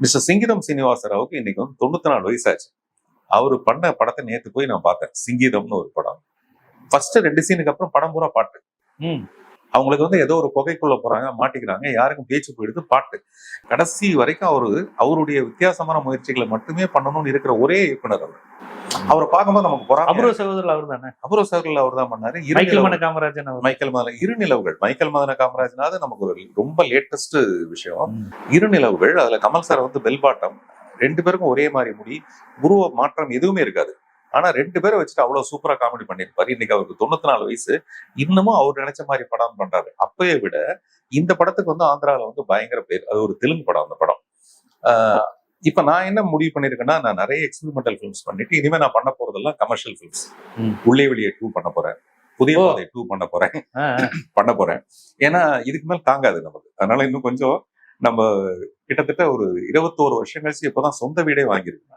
Mister சிங்கீதம் சீனிவாசராவுக்கு இன்னைக்கு வந்து 94 வயசாச்சு. அவரு பண்ண படத்தை நேத்து போய் நான் பார்த்தேன். சிங்கீதம்னு ஒரு படம். ஃபர்ஸ்ட் 2 சீனுக்கு அப்புறம் படம் பூரா பாட்டு. அவங்களுக்கு வந்து ஏதோ ஒரு குகைக்குள்ள போறாங்க, மாட்டிக்கிறாங்க, யாருக்கும் பேச்சு போயிடுது, பாட்டு. கடைசி வரைக்கும் அவருடைய வித்தியாசமான முயற்சிகளை மட்டுமே பண்ணணும்னு இருக்கிற ஒரே இயக்குனர் அவர். அவரை பார்க்கும்போது நமக்கு பொறாமை. அபூர்வ சகோதரர் அவர் தானே? அபூர்வ சகோதரர் அவர் தான் பண்ணாரு. மைக்கேல் மதன காமராஜன் இருநிலவுகள். மைக்கேல் மதன காமராஜனாவது நமக்கு ஒரு ரொம்ப லேட்டஸ்ட் விஷயம். இருநிலவுகள், அதுல கமல் சார் வந்து பெல் பாட்டம், 2 பேருக்கும் ஒரே மாதிரி முடி, உருவ மாற்றம் எதுவுமே இருக்காது. ஆனா 2 பேரை வச்சுட்டு அவ்வளவு சூப்பரா காமெடி பண்ணிருப்பாரு. இன்னைக்கு அவருக்கு 94 வயசு. இன்னமும் அவர் நினைச்ச மாதிரி படம் பண்றாரு. அப்பயே விட இந்த படத்துக்கு வந்து ஆந்திரால வந்து பயங்கர பேர். அது ஒரு தெலுங்கு படம். அந்த படம் இப்ப நான் என்ன முடிவு பண்ணிருக்கேன்னா, நான் நிறைய எக்ஸ்பெரிமெண்டல் ஃபிலிம்ஸ் பண்ணிட்டு இனிமே நான் பண்ண போறதெல்லாம் கமர்ஷியல் ஃபிலிம்ஸ். உள்ளே வெளியே 2 பண்ண போறேன், புதிய பாதை 2 பண்ண போறேன். ஏன்னா இதுக்கு மேல தாங்காது நமக்கு. அதனால இன்னும் கொஞ்சம் நம்ம கிட்டத்தட்ட ஒரு 21 வருஷம் கழிச்சு இப்பதான் சொந்த வீடே வாங்கியிருக்கேன்.